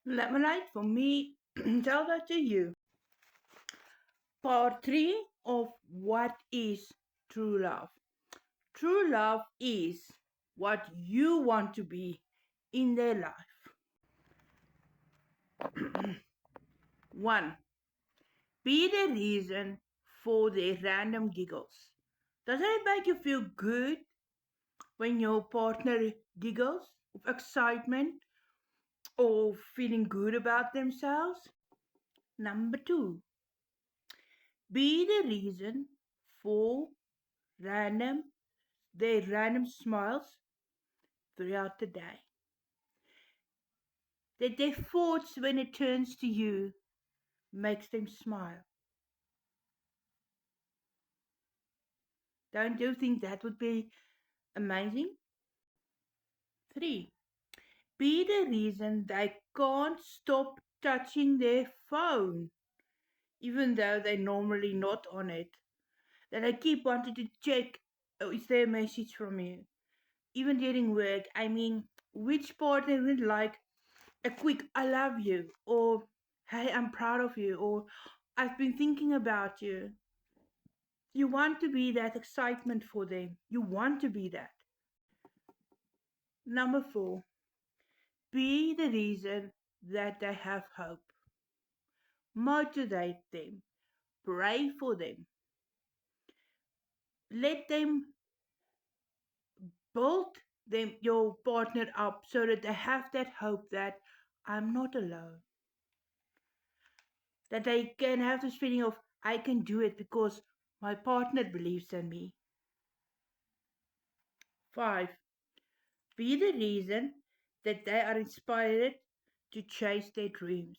Lemonade for me tell that to you. Part 3 of what is true love. True love is what you want to be in their life. 1. Be the reason for their random giggles. Doesn't it make you feel good when your partner giggles of excitement or feeling good about themselves? Number 2. Be the reason for random their random smiles throughout the day. That their thoughts when it turns to you makes them smile. Don't you think that would be amazing? 3. Be the reason they can't stop touching their phone, even though they're normally not on it. That they keep wanting to check, oh, is there a message from you? Even during work, I mean, which partner would like a quick I love you, or hey, I'm proud of you, or I've been thinking about you. You want to be that excitement for them. You want to be that. Number 4, be the reason that they have hope. Motivate them. Pray for them. Let them build your partner up so that they have that hope that I'm not alone. That they can have this feeling of I can do it because my partner believes in me. 5. Be the reason that they are inspired to chase their dreams.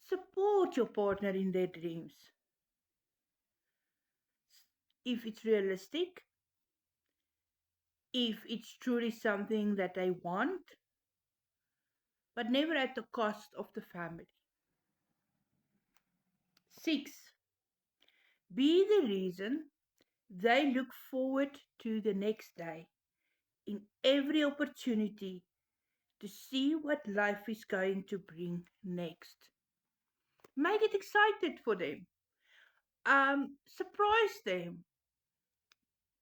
Support your partner in their dreams. If it's realistic, if it's truly something that they want, but never at the cost of the family. 6. Be the reason they look forward to the next day in every opportunity to see what life is going to bring next. Make it excited for them. Surprise them.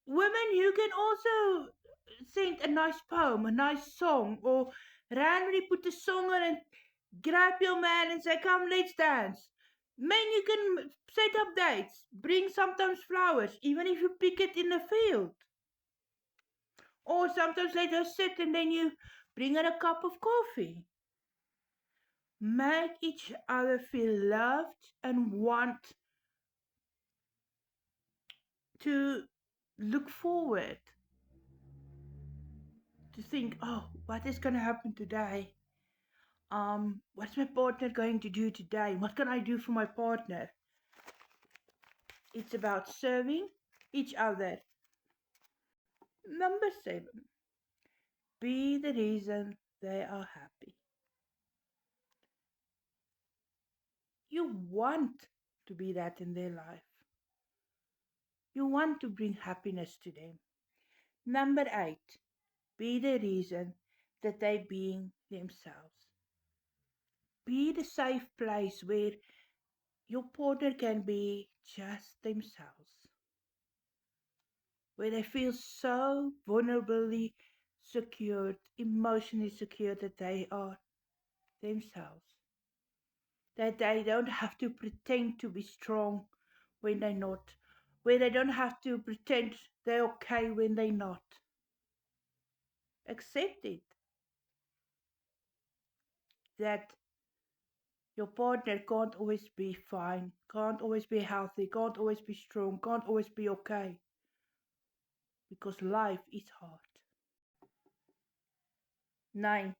Women, you can also sing a nice poem, a nice song, or randomly put a song on and grab your man and say, come, let's dance. Men, you can set up dates, bring sometimes flowers, even if you pick it in the field. Or sometimes let her sit and then you bring her a cup of coffee. Make each other feel loved and want to look forward to think, oh, what is going to happen today? What's my partner going to do today? What can I do for my partner? It's about serving each other. Number 7, be the reason they are happy. You want to be that in their life. You want to bring happiness to them. Number 8, be the reason that they being themselves. Be the safe place where your partner can be just themselves, where they feel so vulnerably secured, emotionally secure that they are themselves, that they don't have to pretend to be strong when they're not, where they don't have to pretend they're okay when they're not. Accept it that your partner can't always be fine, can't always be healthy, can't always be strong, can't always be okay, because life is hard. 9.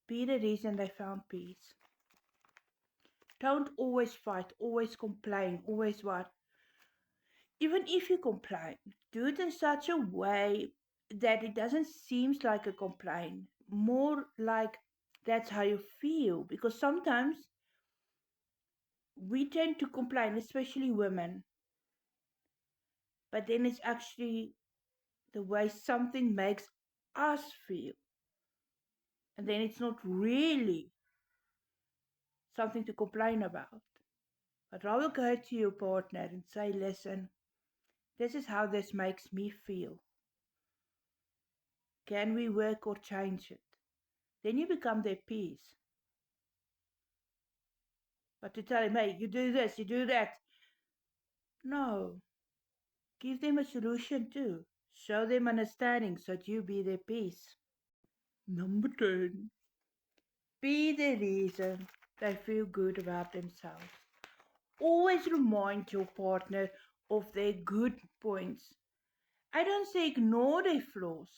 Be the reason they found peace. Don't always fight, always complain, always what. Even if you complain, do it in such a way that it doesn't seem like a complaint, more like that's how you feel. Because sometimes we tend to complain, especially women, but then it's actually the way something makes us feel. And then it's not really something to complain about. But rather go to your partner and say, listen, this is how this makes me feel. Can we work or change it? Then you become their peace. But to tell him, hey, you do this, you do that. No. Give them a solution too. Show them understanding so that you be their peace. Number 10. Be the reason they feel good about themselves. Always remind your partner of their good points. I don't say ignore their flaws,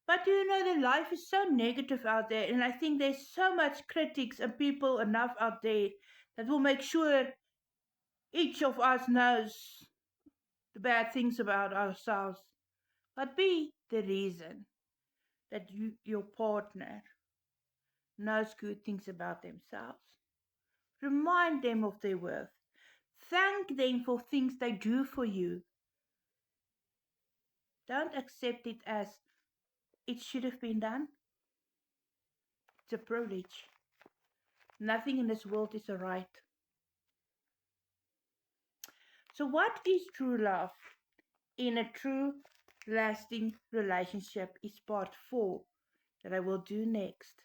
but you know, the life is so negative out there, and I think there's so much critics and people enough out there that will make sure each of us knows the bad things about ourselves. But be the reason that your partner knows good things about themselves. Remind them of their worth. Thank them for things they do for you. Don't accept it as it should have been done. It's a privilege. Nothing in this world is a right. So, what is true love in a true, lasting relationship is part 4 that I will do next.